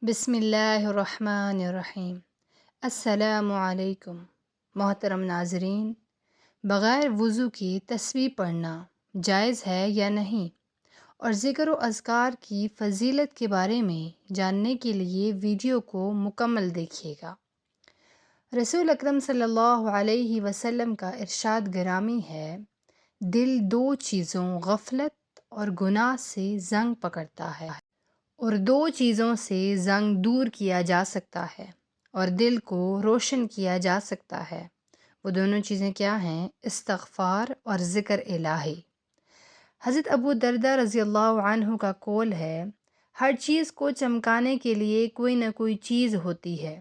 بسم اللہ الرحمن الرحیم۔ السلام علیکم محترم ناظرین، بغیر وضو کی تسبیح پڑھنا جائز ہے یا نہیں، اور ذکر و اذکار کی فضیلت کے بارے میں جاننے کے لیے ویڈیو کو مکمل دیکھیے گا۔ رسول اکرم صلی اللہ علیہ وسلم کا ارشاد گرامی ہے، دل دو چیزوں غفلت اور گناہ سے زنگ پکڑتا ہے، اور دو چیزوں سے زنگ دور کیا جا سکتا ہے اور دل کو روشن کیا جا سکتا ہے۔ وہ دونوں چیزیں کیا ہیں؟ استغفار اور ذکر الہی۔ حضرت ابو درداء رضی اللہ عنہ کا قول ہے، ہر چیز کو چمکانے کے لیے کوئی نہ کوئی چیز ہوتی ہے،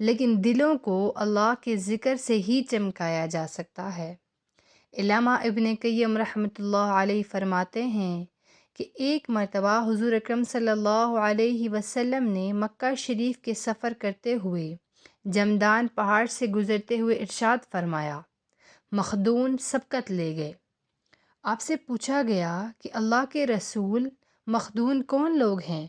لیکن دلوں کو اللہ کے ذکر سے ہی چمکایا جا سکتا ہے۔ علامہ ابن قیم رحمۃ اللہ علیہ فرماتے ہیں کہ ایک مرتبہ حضور اکرم صلی اللہ علیہ وسلم نے مکہ شریف کے سفر کرتے ہوئے جمدان پہاڑ سے گزرتے ہوئے ارشاد فرمایا، مخدون سبقت لے گئے۔ آپ سے پوچھا گیا کہ اللہ کے رسول، مخدون کون لوگ ہیں؟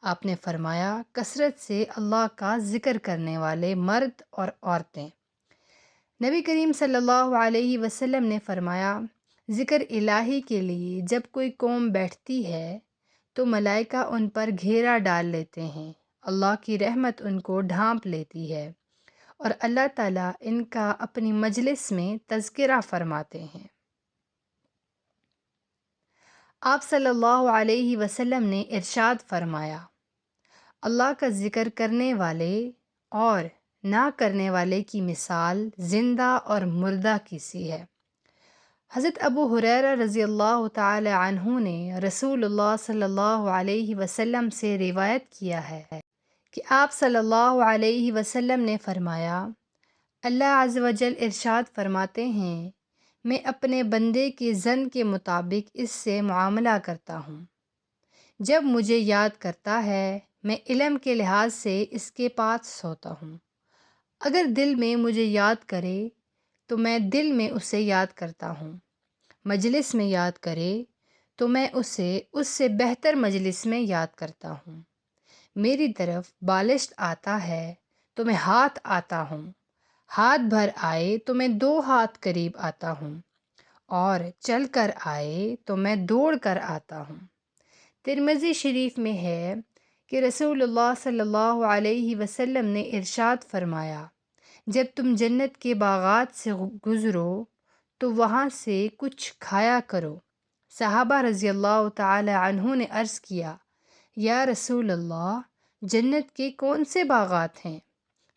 آپ نے فرمایا، کثرت سے اللہ کا ذکر کرنے والے مرد اور عورتیں۔ نبی کریم صلی اللہ علیہ وسلم نے فرمایا، ذکر الہی کے لیے جب کوئی قوم بیٹھتی ہے تو ملائکہ ان پر گھیرا ڈال لیتے ہیں، اللہ کی رحمت ان کو ڈھانپ لیتی ہے، اور اللہ تعالیٰ ان کا اپنی مجلس میں تذکرہ فرماتے ہیں۔ آپ صلی اللہ علیہ وسلم نے ارشاد فرمایا، اللہ کا ذکر کرنے والے اور نہ کرنے والے کی مثال زندہ اور مردہ کی سی ہے۔ حضرت ابو ہریرہ رضی اللہ تعالی عنہ نے رسول اللہ صلی اللہ علیہ وسلم سے روایت کیا ہے کہ آپ صلی اللہ علیہ وسلم نے فرمایا، اللہ عز و جل ارشاد فرماتے ہیں، میں اپنے بندے کے ظن کے مطابق اس سے معاملہ کرتا ہوں۔ جب مجھے یاد کرتا ہے میں علم کے لحاظ سے اس کے پاس سوتا ہوں۔ اگر دل میں مجھے یاد کرے تو میں دل میں اسے یاد کرتا ہوں۔ مجلس میں یاد کرے تو میں اسے اس سے بہتر مجلس میں یاد کرتا ہوں۔ میری طرف بالشت آتا ہے تو میں ہاتھ آتا ہوں، ہاتھ بھر آئے تو میں 2 ہاتھ قریب آتا ہوں، اور چل کر آئے تو میں دوڑ کر آتا ہوں۔ ترمذی شریف میں ہے کہ رسول اللہ صلی اللہ علیہ وسلم نے ارشاد فرمایا، جب تم جنت کے باغات سے گزرو تو وہاں سے کچھ کھایا کرو۔ صحابہ رضی اللہ تعالی عنہ نے عرض کیا، یا رسول اللہ، جنت کے کون سے باغات ہیں؟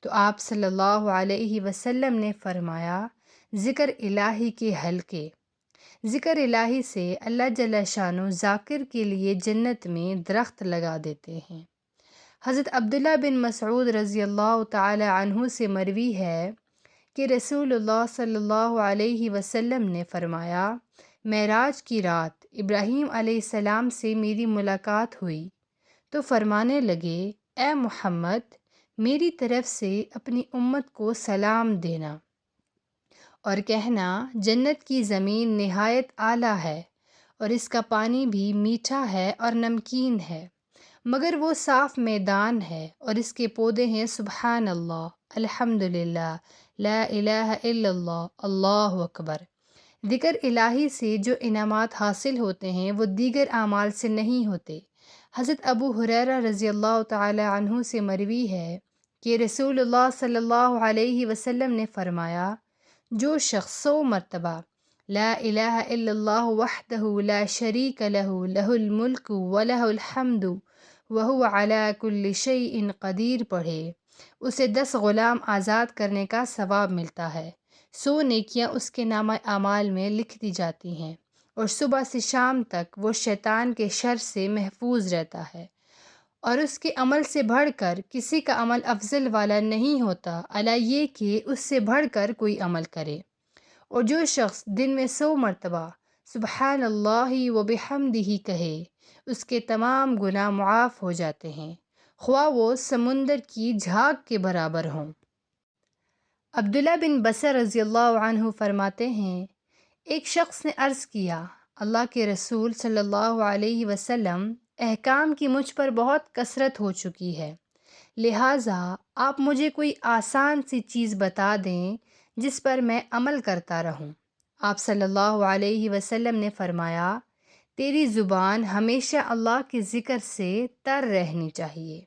تو آپ صلی اللہ علیہ وسلم نے فرمایا، ذکر الہی کے حلقے۔ ذکر الہی سے اللہ جل شانہ ذاکر کے لیے جنت میں درخت لگا دیتے ہیں۔ حضرت عبداللہ بن مسعود رضی اللہ تعالی عنہ سے مروی ہے کہ رسول اللہ صلی اللہ علیہ وسلم نے فرمایا، معراج کی رات ابراہیم علیہ السلام سے میری ملاقات ہوئی تو فرمانے لگے، اے محمد، میری طرف سے اپنی امت کو سلام دینا اور کہنا، جنت کی زمین نہایت اعلیٰ ہے اور اس کا پانی بھی میٹھا ہے اور نمکین ہے، مگر وہ صاف میدان ہے اور اس کے پودے ہیں سبحان اللہ، الحمدللہ، لا الہ الا اللہ، اللہ اکبر۔ ذکر الہی سے جو انعامات حاصل ہوتے ہیں وہ دیگر اعمال سے نہیں ہوتے۔ حضرت ابو ہریرہ رضی اللہ تعالی عنہ سے مروی ہے کہ رسول اللہ صلی اللہ علیہ وسلم نے فرمایا، جو شخص 100 مرتبہ لا الہ الا اللہ وحدہ لا شریک لہ لہ الملک ولہ الحمد وہو علی کل شیء قدیر پڑھے، اسے 10 غلام آزاد کرنے کا ثواب ملتا ہے، 100 نیکیاں اس کے نامہ اعمال میں لکھ دی جاتی ہیں، اور صبح سے شام تک وہ شیطان کے شر سے محفوظ رہتا ہے، اور اس کے عمل سے بڑھ کر کسی کا عمل افضل والا نہیں ہوتا، الا یہ کہ اس سے بڑھ کر کوئی عمل کرے۔ اور جو شخص دن میں 100 مرتبہ سبحان اللہ و بحمدہ کہے، اس کے تمام گناہ معاف ہو جاتے ہیں، خواہ وہ سمندر کی جھاگ کے برابر ہوں۔ عبداللہ بن بصر رضی اللہ عنہ فرماتے ہیں، ایک شخص نے عرض کیا، اللہ کے رسول صلی اللہ علیہ وسلم، احکام کی مجھ پر بہت کثرت ہو چکی ہے، لہٰذا آپ مجھے کوئی آسان سی چیز بتا دیں جس پر میں عمل کرتا رہوں۔ آپ صلی اللہ علیہ وسلم نے فرمایا، تیری زبان ہمیشہ اللہ کے ذکر سے تر رہنی چاہیے۔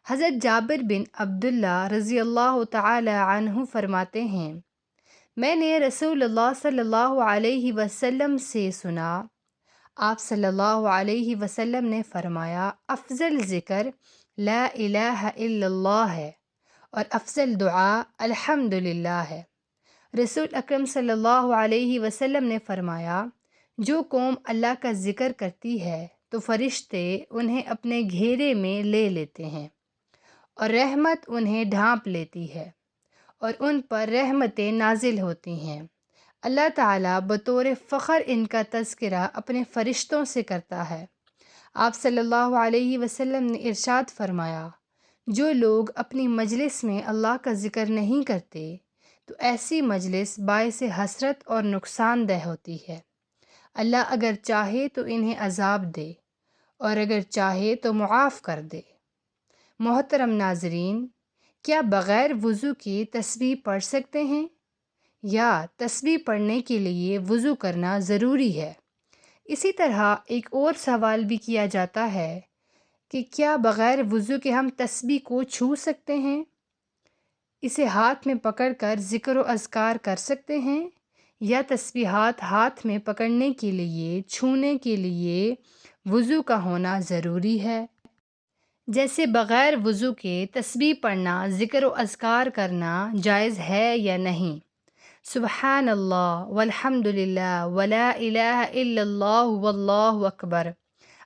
حضرت جابر بن عبداللہ رضی اللہ تعالی عنہ فرماتے ہیں، میں نے رسول اللہ صلی اللہ علیہ وسلم سے سنا، آپ صلی اللہ علیہ وسلم نے فرمایا، افضل ذکر لا الہ الا اللہ ہے اور افضل دعا الحمدللہ ہے۔ رسول اکرم صلی اللہ علیہ وسلم نے فرمایا، جو قوم اللہ کا ذکر کرتی ہے تو فرشتے انہیں اپنے گھیرے میں لے لیتے ہیں اور رحمت انہیں ڈھانپ لیتی ہے اور ان پر رحمتیں نازل ہوتی ہیں۔ اللہ تعالیٰ بطور فخر ان کا تذکرہ اپنے فرشتوں سے کرتا ہے۔ آپ صلی اللہ علیہ وسلم نے ارشاد فرمایا، جو لوگ اپنی مجلس میں اللہ کا ذکر نہیں کرتے تو ایسی مجلس باعث حسرت اور نقصان دہ ہوتی ہے۔ اللہ اگر چاہے تو انہیں عذاب دے اور اگر چاہے تو معاف کر دے۔ محترم ناظرین، کیا بغیر وضو کے تسبیح پڑھ سکتے ہیں یا تسبیح پڑھنے کے لیے وضو کرنا ضروری ہے؟ اسی طرح ایک اور سوال بھی کیا جاتا ہے کہ کیا بغیر وضو کے ہم تسبیح کو چھو سکتے ہیں؟ اسے ہاتھ میں پکڑ کر ذکر و اذکار کر سکتے ہیں یا تسبیحات ہاتھ میں پکڑنے کے لیے، چھونے کے لیے وضو کا ہونا ضروری ہے؟ جیسے بغیر وضو کے تسبیح پڑھنا، ذکر و اذکار کرنا جائز ہے یا نہیں؟ سبحان اللہ والحمد للہ ولا الہ الا اللہ واللہ اکبر،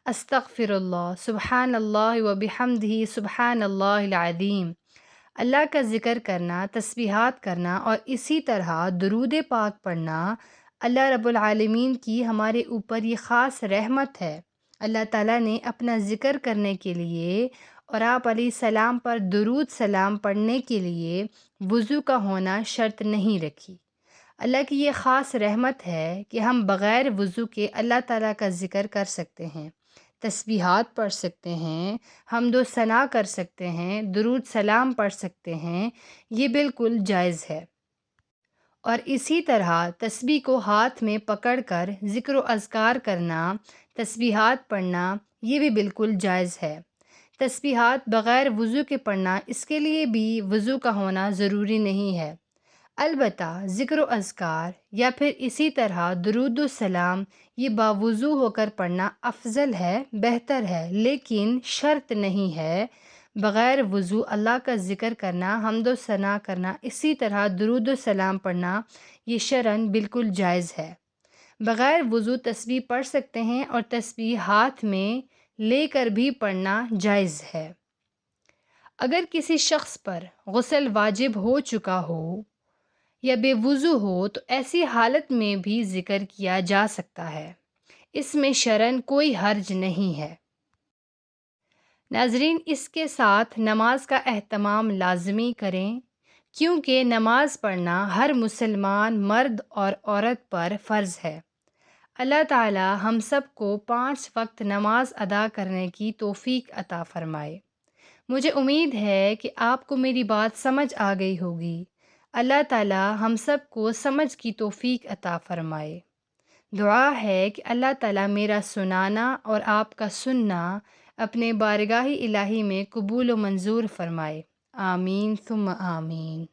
استغفر اللہ، سبحان اللہ وبحمدہ، سبحان اللہ العظیم۔ اللہ کا ذکر کرنا، تسبیحات کرنا اور اسی طرح درود پاک پڑھنا اللہ رب العالمین کی ہمارے اوپر یہ خاص رحمت ہے۔ اللہ تعالیٰ نے اپنا ذکر کرنے کے لیے اور آپ علیہ السلام پر درود سلام پڑھنے کے لیے وضو کا ہونا شرط نہیں رکھی۔ اللہ کی یہ خاص رحمت ہے کہ ہم بغیر وضو کے اللہ تعالیٰ کا ذکر کر سکتے ہیں، تسبیحات پڑھ سکتے ہیں، حمد و ثنا کر سکتے ہیں، درود سلام پڑھ سکتے ہیں، یہ بالکل جائز ہے۔ اور اسی طرح تسبیح کو ہاتھ میں پکڑ کر ذکر و اذکار کرنا، تسبیحات پڑھنا، یہ بھی بالکل جائز ہے۔ تسبیحات بغیر وضو کے پڑھنا، اس کے لیے بھی وضو کا ہونا ضروری نہیں ہے۔ البتہ ذکر و اذکار یا پھر اسی طرح درود و سلام یہ باوضو ہو کر پڑھنا افضل ہے، بہتر ہے، لیکن شرط نہیں ہے۔ بغیر وضو اللہ کا ذکر کرنا، حمد و ثنا کرنا، اسی طرح درود و سلام پڑھنا یہ شرعاً بالکل جائز ہے۔ بغیر وضو تسبیح پڑھ سکتے ہیں اور تسبیح ہاتھ میں لے کر بھی پڑھنا جائز ہے۔ اگر کسی شخص پر غسل واجب ہو چکا ہو یا بے وضو ہو تو ایسی حالت میں بھی ذکر کیا جا سکتا ہے، اس میں شرعاً کوئی حرج نہیں ہے۔ ناظرین، اس کے ساتھ نماز کا اہتمام لازمی کریں، کیونکہ نماز پڑھنا ہر مسلمان مرد اور عورت پر فرض ہے۔ اللہ تعالی ہم سب کو 5 وقت نماز ادا کرنے کی توفیق عطا فرمائے۔ مجھے امید ہے کہ آپ کو میری بات سمجھ آ گئی ہوگی۔ اللہ تعالی ہم سب کو سمجھ کی توفیق عطا فرمائے۔ دعا ہے کہ اللہ تعالی میرا سنانا اور آپ کا سننا اپنے بارگاہ الہی میں قبول و منظور فرمائے۔ آمین ثم آمین۔